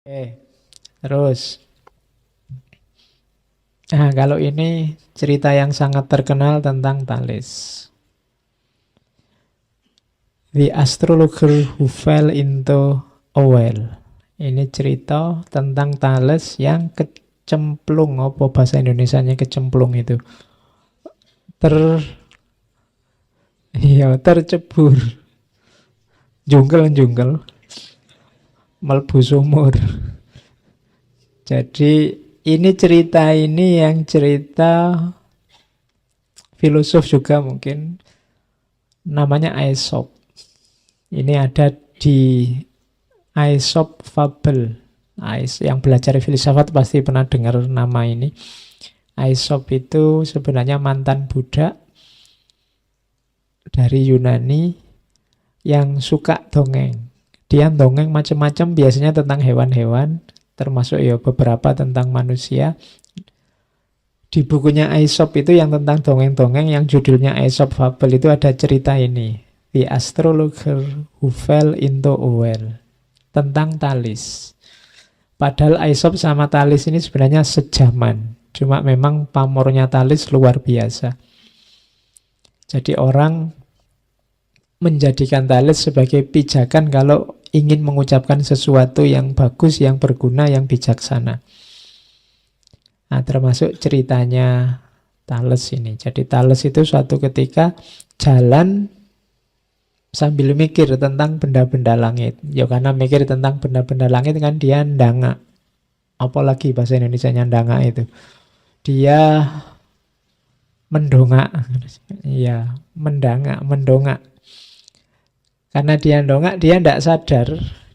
Terus. Nah, kalau ini cerita yang sangat terkenal tentang Thales. The Astrologer Who Fell into a Well. Ini cerita tentang Thales yang kecemplung, apa bahasa Indonesianya kecemplung itu? Ter iya, tercebur. Jungkel-jungkel, mlebu sumur. Jadi ini yang cerita filosof juga mungkin, namanya Aesop. Ini ada di Aesop Fable. Yang belajar filsafat pasti pernah dengar nama ini. Aesop itu sebenarnya mantan budak dari Yunani yang suka dongeng. Dia dongeng macam-macam, biasanya tentang hewan-hewan, termasuk ya beberapa tentang manusia. Di bukunya Aesop itu yang tentang dongeng-dongeng yang judulnya Aesop Fable itu ada cerita ini. The Astrologer Who Fell into a Well. Tentang Thales. Padahal Aesop sama Thales ini sebenarnya sejaman. Cuma memang pamornya Thales luar biasa. Jadi orang menjadikan Thales sebagai pijakan kalau ingin mengucapkan sesuatu yang bagus, yang berguna, yang bijaksana. Nah, termasuk ceritanya Thales ini. Jadi Thales itu suatu ketika jalan sambil mikir tentang benda-benda langit. Ya karena mikir tentang benda-benda langit kan dia ndanga. Apalagi bahasa Indonesianya ndanga itu. Dia mendongak. Ya, mendongak. Karena dia ndongak, dia tidak sadar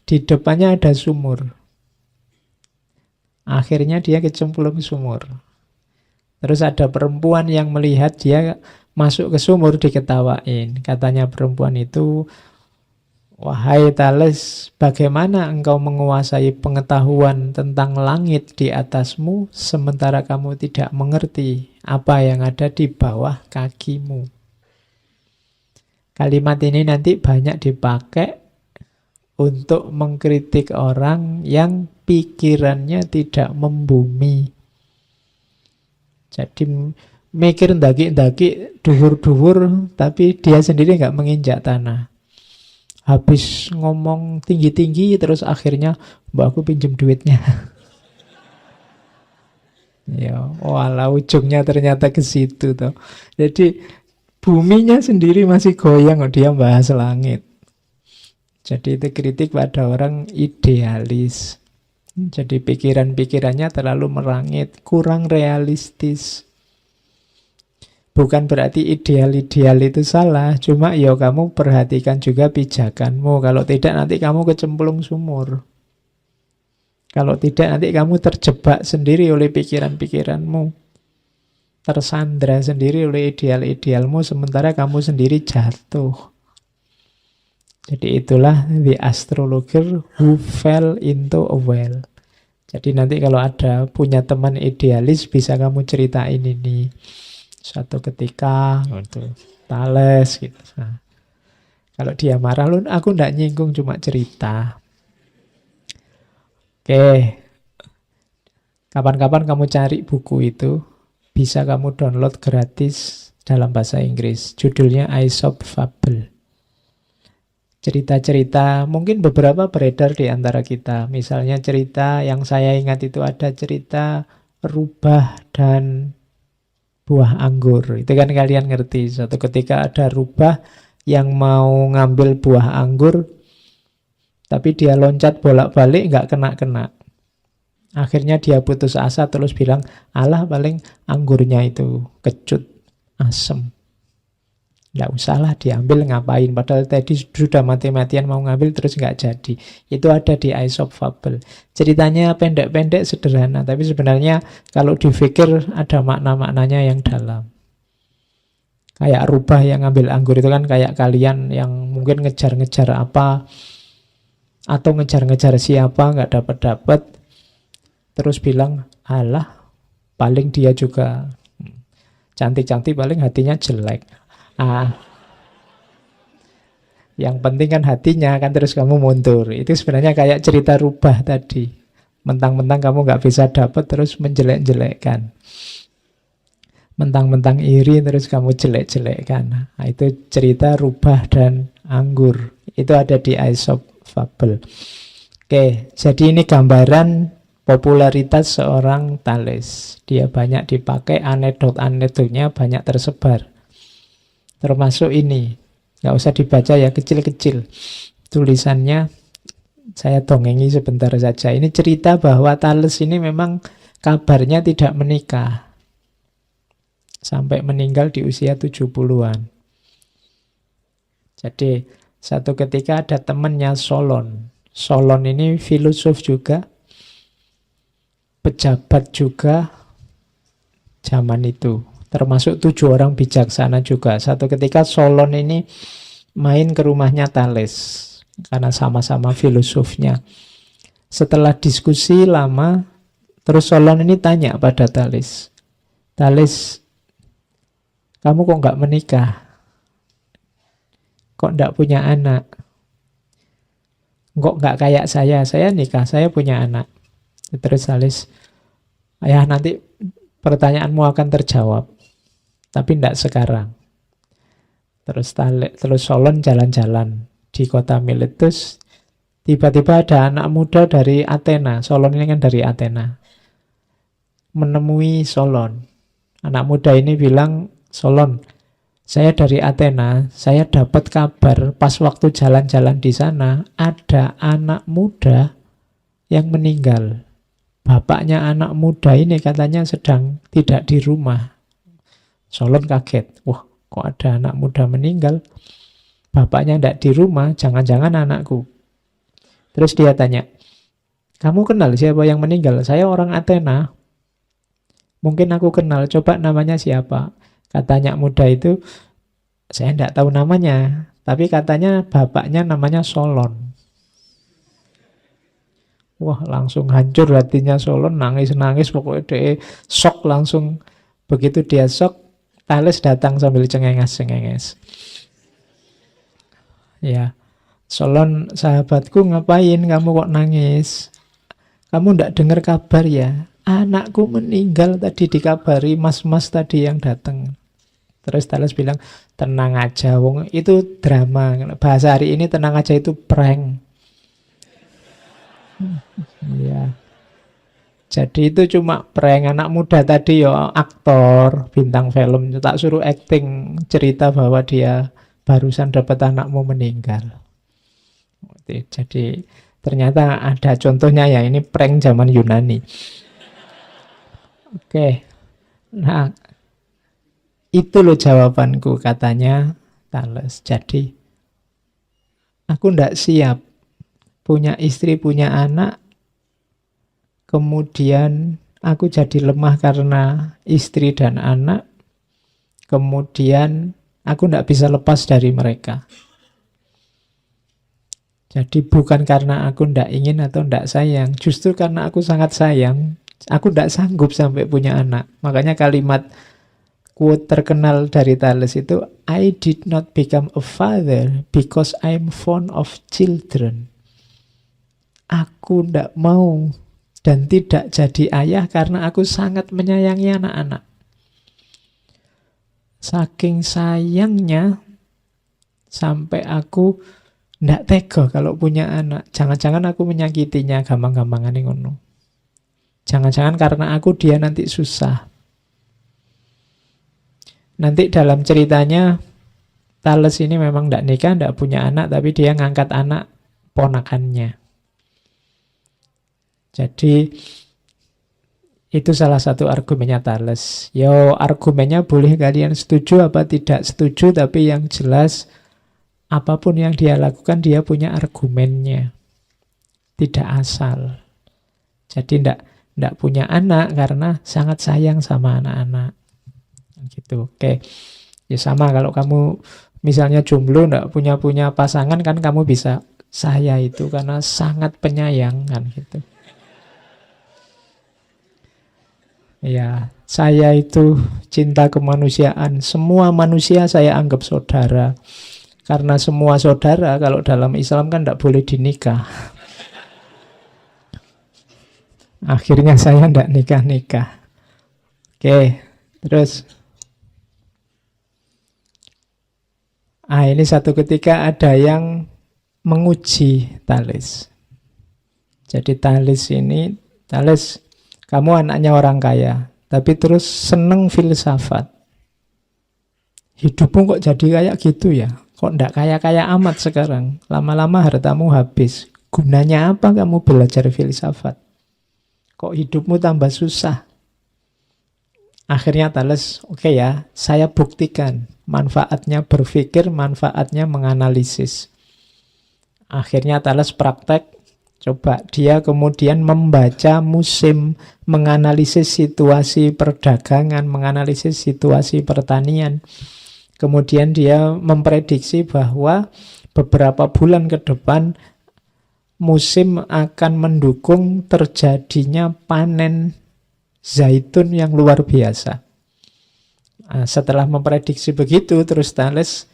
di depannya ada sumur. Akhirnya dia kecemplung sumur. Terus ada perempuan yang melihat dia masuk ke sumur, diketawain. Katanya perempuan itu, "Wahai Thales, bagaimana engkau menguasai pengetahuan tentang langit di atasmu, sementara kamu tidak mengerti apa yang ada di bawah kakimu?" Kalimat ini nanti banyak dipakai untuk mengkritik orang yang pikirannya tidak membumi. Jadi mikir ndaki-ndaki, duhur-duhur, tapi dia sendiri nggak menginjak tanah. Habis ngomong tinggi-tinggi, terus akhirnya, "Mbak, aku pinjem duitnya." Ya, walah ujungnya ternyata ke situ tuh. Jadi buminya sendiri masih goyang, dia bahas langit. Jadi itu kritik pada orang idealis. Jadi pikiran-pikirannya terlalu merangit, kurang realistis. Bukan berarti ideal-ideal itu salah, cuma ya kamu perhatikan juga pijakanmu. Kalau tidak nanti kamu kecemplung sumur. Kalau tidak nanti kamu terjebak sendiri oleh pikiran-pikiranmu. Tersandra sendiri oleh ideal-idealmu, sementara kamu sendiri jatuh. Jadi itulah The Astrologer Who Fell into a Well. Jadi nanti kalau ada punya teman idealis, bisa kamu ceritain ini. Suatu ketika, Thales gitu. Nah, kalau dia marah, "Lu, aku ndak nyinggung, cuma cerita." Oke, kapan-kapan kamu cari buku itu, bisa kamu download gratis dalam bahasa Inggris. Judulnya Aesop Fable. Cerita-cerita, mungkin beberapa beredar di antara kita. Misalnya cerita yang saya ingat itu ada cerita rubah dan buah anggur. Itu kan kalian ngerti. Suatu ketika ada rubah yang mau ngambil buah anggur, tapi dia loncat bolak-balik nggak kena-kena. Akhirnya dia putus asa terus bilang, "Alah, paling anggurnya itu kecut, asem. Nggak usahlah diambil, ngapain. Padahal tadi sudah mati-matian mau ngambil terus nggak jadi." Itu ada di Aesop Fable. Ceritanya pendek-pendek, sederhana. Tapi sebenarnya kalau dipikir ada makna-maknanya yang dalam. Kayak rubah yang ngambil anggur itu kan kayak kalian yang mungkin ngejar-ngejar apa, atau ngejar-ngejar siapa, nggak dapat-dapat. Terus bilang, "Alah, paling dia juga cantik-cantik, paling hatinya jelek." Ah, yang penting kan hatinya kan, terus kamu mundur. Itu sebenarnya kayak cerita rubah tadi. Mentang-mentang kamu nggak bisa dapat terus menjelek-jelekkan. Mentang-mentang iri terus kamu jelek-jelekkan. Nah, itu cerita rubah dan anggur. Itu ada di Aesop Fable. Oke, jadi ini gambaran popularitas seorang Thales. Dia banyak dipakai, anekdot-anekdotnya banyak tersebar. Termasuk ini. Nggak usah dibaca ya, kecil-kecil. Tulisannya saya dongengi sebentar saja. Ini cerita bahwa Thales ini memang kabarnya tidak menikah. Sampai meninggal di usia 70-an. Jadi, satu ketika ada temannya Solon. Solon ini filosof juga, pejabat juga zaman itu. Termasuk 7 orang bijaksana juga. Satu ketika Solon ini main ke rumahnya Thales. Karena sama-sama filosofnya. Setelah diskusi lama, terus Solon ini tanya pada Thales. Thales, kamu kok nggak menikah? Kok nggak punya anak? Kok nggak kayak saya nikah, saya punya anak. Terus Thales, ya nanti pertanyaanmu akan terjawab, tapi tidak sekarang. Terus Solon jalan-jalan di kota Miletus, tiba-tiba ada anak muda dari Athena. Solon ini kan dari Athena. Menemui Solon. Anak muda ini bilang, Solon, saya dari Athena, saya dapat kabar pas waktu jalan-jalan di sana, ada anak muda yang meninggal. Bapaknya anak muda ini katanya sedang tidak di rumah. Solon kaget. Wah, kok ada anak muda meninggal? Bapaknya tidak di rumah, jangan-jangan anakku. Terus dia tanya, kamu kenal siapa yang meninggal? Saya orang Athena. Mungkin aku kenal, coba namanya siapa? Katanya muda itu, saya tidak tahu namanya, tapi katanya bapaknya namanya Solon. Wah, langsung hancur hatinya Solon, nangis-nangis, pokoknya dia shock langsung. Begitu dia shock, Thales datang sambil cengenges-cengenges. Ya, Solon, sahabatku, ngapain kamu kok nangis? Kamu tidak dengar kabar ya? Anakku meninggal tadi, dikabari mas-mas tadi yang datang. Terus Thales bilang, tenang aja, wong itu drama. Bahasa hari ini tenang aja itu prank. Ya. Jadi itu cuma prank. Anak muda tadi ya aktor, bintang film. Tak suruh acting cerita bahwa dia barusan dapat anakmu meninggal. Jadi ternyata ada contohnya ya, ini prank zaman Yunani. Oke. Nah, itu loh jawabanku, katanya Thales. Jadi aku ndak siap punya istri, punya anak, kemudian aku jadi lemah karena istri dan anak, kemudian aku ndak bisa lepas dari mereka. Jadi bukan karena aku ndak ingin atau ndak sayang, justru karena aku sangat sayang, aku ndak sanggup sampai punya anak. Makanya kalimat quote terkenal dari Thales itu, I did not become a father because I'm fond of children. Aku ndak mau dan tidak jadi ayah karena aku sangat menyayangi anak-anak. Saking sayangnya sampai aku ndak tega kalau punya anak. Jangan-jangan aku menyakitinya, gampang-gampangan ngono. Jangan-jangan karena aku dia nanti susah. Nanti dalam ceritanya Thales ini memang ndak nikah, ndak punya anak, tapi dia ngangkat anak ponakannya. Jadi itu salah satu argumennya Thales. Yo, argumennya boleh kalian setuju apa tidak setuju, tapi yang jelas apapun yang dia lakukan dia punya argumennya. Tidak asal. Jadi ndak punya anak karena sangat sayang sama anak-anak. Gitu. Oke. Ya sama kalau kamu misalnya jomblo ndak punya pasangan, kan kamu bisa, saya itu karena sangat penyayang, kan gitu. Ya, saya itu cinta kemanusiaan. Semua manusia saya anggap saudara. Karena semua saudara, kalau dalam Islam kan tidak boleh dinikah. Akhirnya saya ndak nikah-nikah. Oke, terus. Ini satu ketika ada yang menguji Thales. Jadi Thales, kamu anaknya orang kaya, tapi terus seneng filsafat. Hidupmu kok jadi kayak gitu ya? Kok ndak kaya-kaya amat sekarang? Lama-lama hartamu habis. Gunanya apa kamu belajar filsafat? Kok hidupmu tambah susah? Akhirnya Thales, oke ya, saya buktikan manfaatnya berpikir, manfaatnya menganalisis. Akhirnya Thales praktek, coba dia kemudian membaca musim, menganalisis situasi perdagangan, menganalisis situasi pertanian. Kemudian dia memprediksi bahwa beberapa bulan ke depan musim akan mendukung terjadinya panen zaitun yang luar biasa. Setelah memprediksi begitu, terus Thales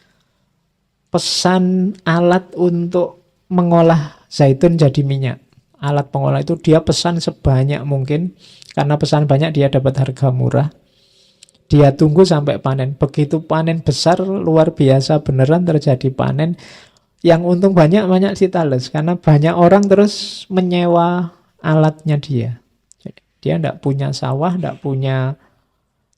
pesan alat untuk mengolah zaitun jadi minyak. Alat pengolah itu dia pesan sebanyak mungkin, karena pesan banyak dia dapat harga murah. Dia tunggu sampai panen. Begitu panen besar, luar biasa, beneran terjadi panen. Yang untung banyak si Thales, karena banyak orang terus menyewa alatnya dia. Dia tidak punya sawah, tidak punya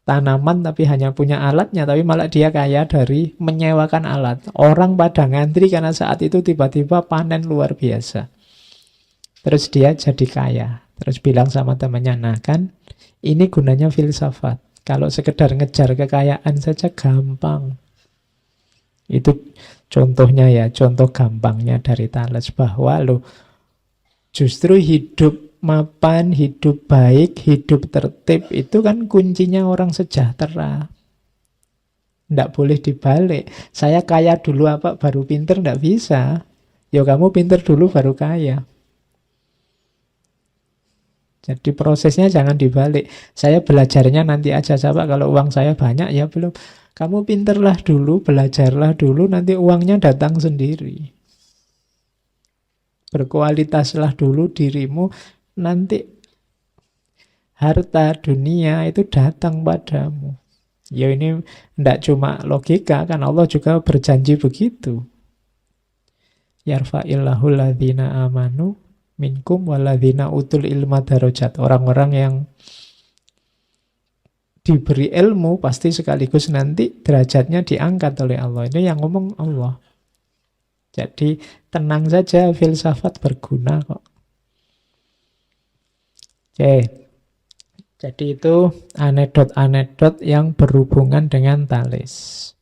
tanaman, tapi hanya punya alatnya. Tapi malah dia kaya dari menyewakan alat. Orang pada ngantri karena saat itu tiba-tiba panen luar biasa. Terus dia jadi kaya. Terus bilang sama temannya, nah kan ini gunanya filsafat. Kalau sekedar ngejar kekayaan saja gampang. Itu contohnya ya, contoh gampangnya dari Thales. Bahwa justru hidup mapan, hidup baik, hidup tertib itu kan kuncinya orang sejahtera. Tidak boleh dibalik. Saya kaya dulu apa baru pinter, tidak bisa. Ya kamu pinter dulu baru kaya. Jadi prosesnya jangan dibalik. Saya belajarnya nanti aja, Pak. Kalau uang saya banyak ya belum. Kamu pinterlah dulu, belajarlah dulu, nanti uangnya datang sendiri. Berkualitaslah dulu dirimu, nanti harta dunia itu datang padamu. Ya ini tidak cuma logika, kan Allah juga berjanji begitu. Yarfa'illahu alladhina amanu minkum walladhina utul ilma darajat. Orang-orang yang diberi ilmu pasti sekaligus nanti derajatnya diangkat oleh Allah. Ini yang ngomong Allah. Jadi tenang saja, filsafat berguna kok. Oke. Jadi itu anekdot-anekdot yang berhubungan dengan Thales.